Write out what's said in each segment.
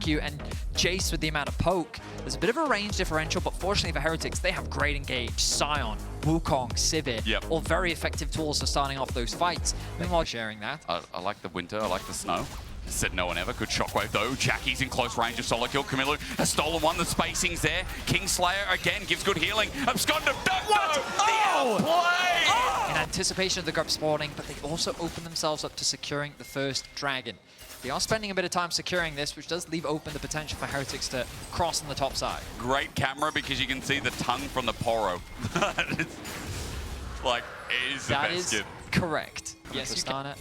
execute, and Jace with the amount of poke. There's a bit of a range differential, but fortunately for Heretics, they have great engage, Sion, Wukong, Sivir, all very effective tools for starting off those fights. Meanwhile, sharing that. I like the winter, I like the snow. Said no one ever. Good shockwave though. Jackie's in close range of solo kill. Camilo has stolen one. The spacing's there. Kingslayer again gives good healing. Abscond of Duck. What? The outplay! Oh! In anticipation of the grub spawning, but they also open themselves up to securing the first dragon. They are spending a bit of time securing this, which does leave open the potential for Heretics to cross on the top side. Great camera because you can see the tongue from the poro. Like, it is the best skin. That is correct. Yes, you can.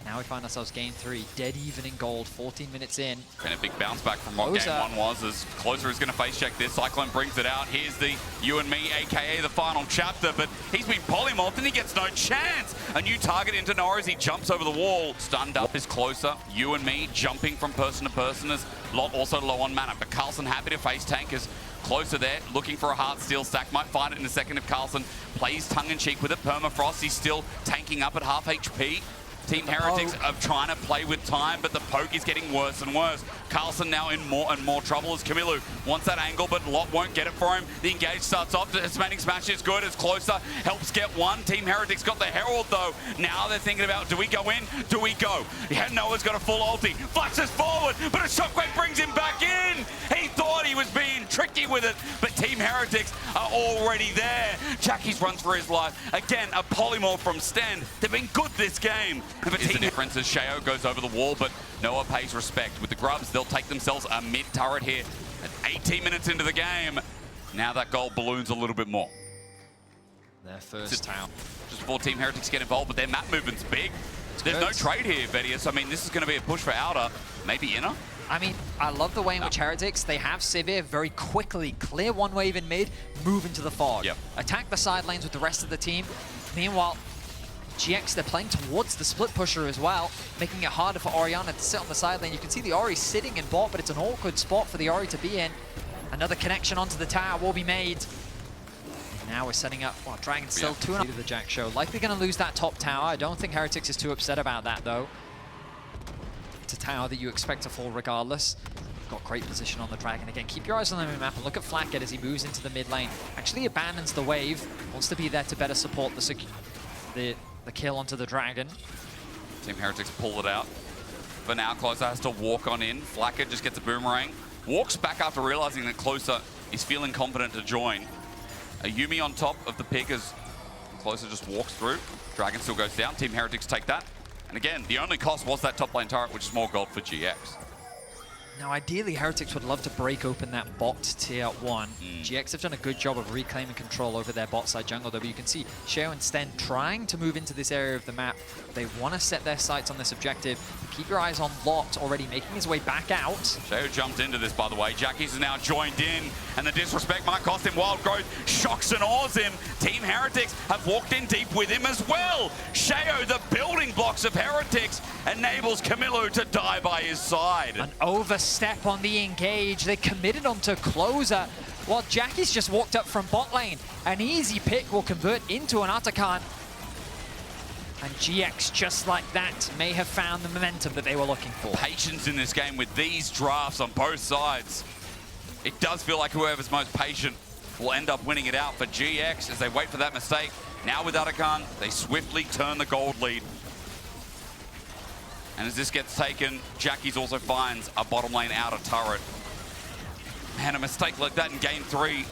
Now we find ourselves game 3, dead even in gold, 14 minutes in. And a big bounce back from what game 1 was, as Closer is going to face check this. Cyclone brings it out. Here's the You and Me, aka the final chapter, but he's been polymorphed and he gets no chance. A new target into Noah as he jumps over the wall. Stunned up is Closer. You and Me jumping from person to person as Lot also low on mana, but Carlson happy to face tankers. Closer there, looking for a heart steel stack. Might find it in a second if Carlson plays tongue-in-cheek with it. Permafrost, he's still tanking up at half HP. Team Heretics are trying to play with time, but the poke is getting worse and worse. Carlson now in more and more trouble as Camilo wants that angle, but Lot won't get it for him. The engage starts off. The Hispanic smash is good as Closer helps get one. Team Heretics got the Herald though. Now they're thinking about, do we go in? Do we go? Yeah, Noah's got a full ulti. Flashes forward, but a shockwave brings him back in. He thought he was being tricky with it, but Team Heretics are already there. Jackie's runs for his life. Again, a polymorph from Sten. They've been good this game. Is the difference as Shao goes over the wall, but Noah pays respect. With the grubs, they'll take themselves a mid-turret here at 18 minutes into the game. Now that gold balloons a little bit more. Their first town. Just before Team Heretics get involved, but their map movement's big. There's no trade here, Vedius. I mean, this is going to be a push for outer, maybe inner. I mean, I love the way in which Heretics, they have Sivir very quickly clear one wave in mid, move into the fog. Attack the side lanes with the rest of the team. Meanwhile, GX, they're playing towards the split pusher as well, making it harder for Orianna to sit on the side lane. You can see the Ori sitting in bot, but it's an awkward spot for the Ori to be in. Another connection onto the tower will be made. Now we're setting up, well, Dragon's still 2.5 to the Jack show. Likely going to lose that top tower. I don't think Heretics is too upset about that, though. It's a tower that you expect to fall regardless. Got great position on the Dragon. Again, keep your eyes on the map and look at Flackett as he moves into the mid lane. Actually abandons the wave, wants to be there to better support the kill onto the Dragon. Team Heretics pull it out. For now, Closer has to walk on in. Flackett just gets a boomerang. Walks back after realizing that Closer is feeling confident to join. A Yuumi on top of the pick as Closer just walks through. Dragon still goes down. Team Heretics take that. And again, the only cost was that top lane turret, which is more gold for GX. Now, ideally, Heretics would love to break open that bot tier 1. GX have done a good job of reclaiming control over their bot side jungle, though. But you can see Shao and Sten trying to move into this area of the map. They want to set their sights on this objective. Keep your eyes on Lot, already making his way back out. Shao jumped into this, by the way. Jackie's is now joined in, and the disrespect might cost him wild growth. Shocks and awes him. Team Heretics have walked in deep with him as well. Shao, the building blocks of Heretics, enables Camilo to die by his side. An overstep on the engage. They committed onto Closer, while Jackie's just walked up from bot lane. An easy pick will convert into an Atakan. And GX, just like that, may have found the momentum that they were looking for. Patience in this game with these drafts on both sides. It does feel like whoever's most patient will end up winning it out for GX as they wait for that mistake. Now with Atakan, they swiftly turn the gold lead. And as this gets taken, Jackie's also finds a bottom lane outer turret. Man, a mistake like that in game 3.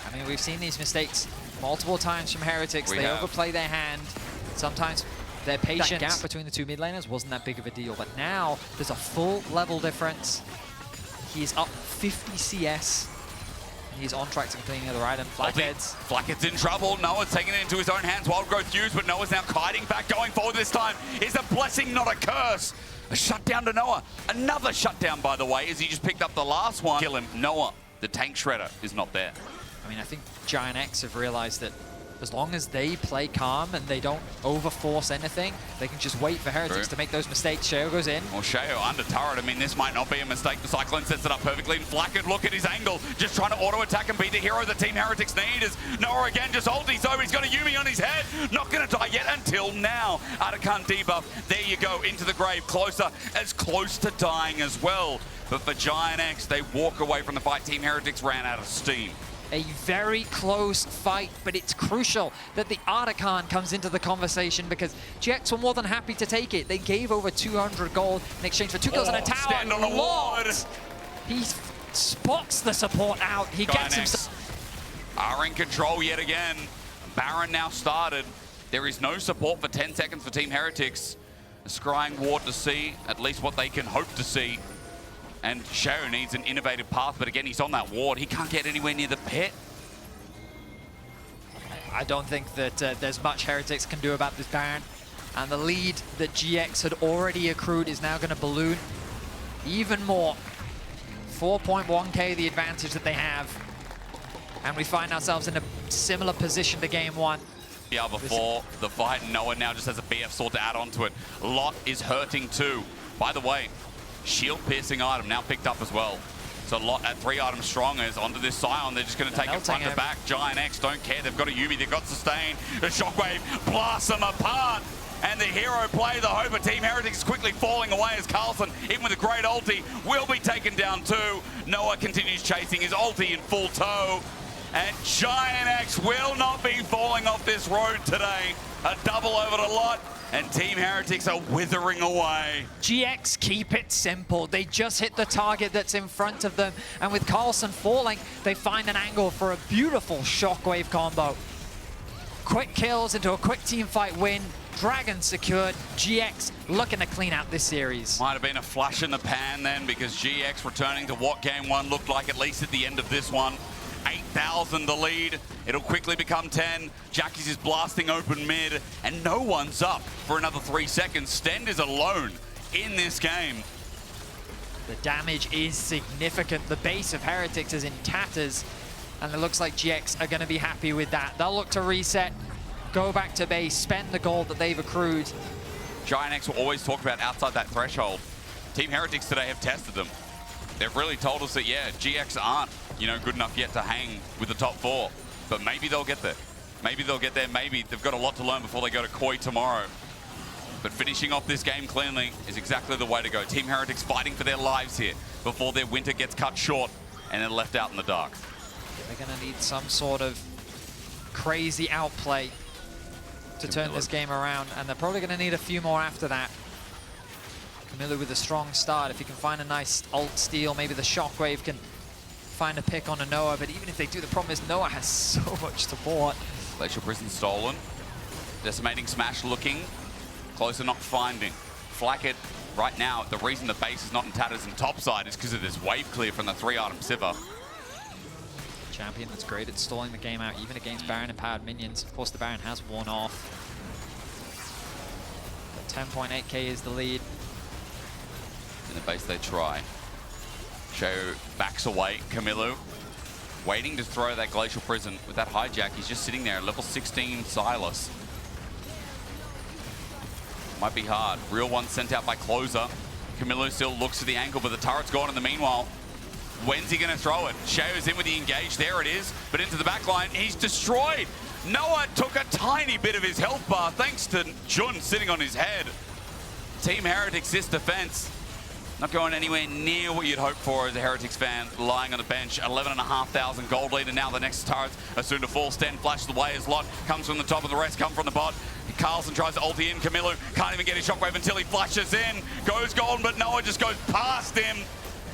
I mean, we've seen these mistakes multiple times from Heretics. They overplay their hand. Sometimes their patience. That gap between the two mid laners wasn't that big of a deal, but now there's a full level difference. He's up 50 CS. He's on track to completing the other item. Flackett's in trouble. Noah's taking it into his own hands. Wild growth used, but Noah's now kiting back, going forward this time. Is a blessing, not a curse. A shutdown to Noah. Another shutdown, by the way, as he just picked up the last one. Kill him. Noah, the tank shredder, is not there. I mean, I think GIANTX have realized that as long as they play calm and they don't overforce anything, they can just wait for Heretics to make those mistakes. Shao goes in. Well, Shao under turret. I mean, this might not be a mistake. The Cyclone sets it up perfectly. And Flackett, look at his angle. Just trying to auto-attack and be the hero the Team Heretics need. As Noah again just ulties over. He's got a Yuumi on his head. Not going to die yet until now. Atakan debuff. There you go, into the grave. Closer, as close to dying as well. But for GIANTX, they walk away from the fight. Team Heretics ran out of steam. A very close fight, but it's crucial that the Artican comes into the conversation because GX were more than happy to take it. They gave over 200 gold in exchange for 2 kills and a tower. Stand on the ward. He spots the support out. He gets himself. Are in control yet again. Baron now started. There is no support for 10 seconds for Team Heretics. A scrying ward to see at least what they can hope to see. And Shao needs an innovative path, but again, he's on that ward. He can't get anywhere near the pit. I don't think that there's much Heretics can do about this Baron. And the lead that GX had already accrued is now going to balloon even more. 4.1k the advantage that they have. And we find ourselves in a similar position to game 1. Yeah, before the fight, Noah now just has a BF sword to add on to it. Lot is hurting too. By the way, shield piercing item now picked up as well. So Lot at 3 items strong is onto this Scion. They're just going to take it front to back. GIANTX don't care. They've got a Yubi. They've got sustain. The shockwave blasts them apart. And the hero play, the hope of Team Heretics is quickly falling away as Carlson, even with a great ulti, will be taken down too. Noah continues chasing his ulti in full tow. And GIANTX will not be falling off this road today. A double over to Lot. And Team Heretics are withering away. GX keep it simple. They just hit the target that's in front of them. And with Carlson falling, they find an angle for a beautiful shockwave combo. Quick kills into a quick team fight win. Dragon secured. GX looking to clean out this series. Might have been a flash in the pan then, because GX returning to what game 1 looked like, at least at the end of this one. 8,000 the lead. It'll quickly become 10. Jackie's is blasting open mid, and no one's up for another 3 seconds. Stend is alone in this game. The damage is significant. The base of Heretics is in tatters, and it looks like GX are going to be happy with that. They'll look to reset, go back to base, spend the gold that they've accrued. GIANTX will always talk about outside that threshold. Team Heretics today have tested them. They've really told us that, yeah, GX aren't, good enough yet to hang with the top 4. But maybe they'll get there. Maybe they'll get there. Maybe they've got a lot to learn before they go to Koi tomorrow. But finishing off this game cleanly is exactly the way to go. Team Heretics fighting for their lives here before their winter gets cut short and they're left out in the dark. They're going to need some sort of crazy outplay to turn this game around, and they're probably going to need a few more after that. Camilo with a strong start. If he can find a nice ult steal, maybe the shockwave can find a pick on a Noah, but even if they do, the problem is Noah has so much support. Glacial Prison stolen. Decimating Smash looking. Closer not finding. Flacket right now, the reason the base is not in tatters and topside is because of this wave clear from the 3-item Sivir. Champion that's great at stalling the game out, even against Baron empowered minions. Of course, the Baron has worn off. But 10.8k is the lead. In the base they try. Shao backs away. Camilo waiting to throw that Glacial Prison with that hijack. He's just sitting there at level 16 Silas. Might be hard. Real one sent out by Closer. Camilo still looks to the angle, but the turret's gone in the meanwhile. When's he going to throw it? Shao's in with the engage. There it is. But into the back line, he's destroyed. Noah took a tiny bit of his health bar thanks to Jun sitting on his head. Team Heretics, this defense, not going anywhere near what you'd hope for as a Heretics fan, lying on the bench. 11,500 gold lead, and now the next turrets are soon to fall. Sten flashes away as Lot comes from the top, and the rest come from the bot. Carlson tries to ulti in. Camilo can't even get his shockwave until he flashes in. Goes golden, but Noah just goes past him.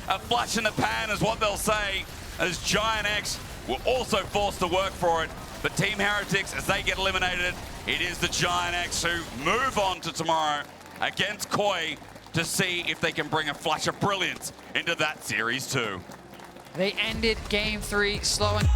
A flash in the pan is what they'll say, as GIANTX were also forced to work for it. But Team Heretics, as they get eliminated, it is the GIANTX who move on to tomorrow against Koi to see if they can bring a flash of brilliance into that series too. They ended game 3 slow and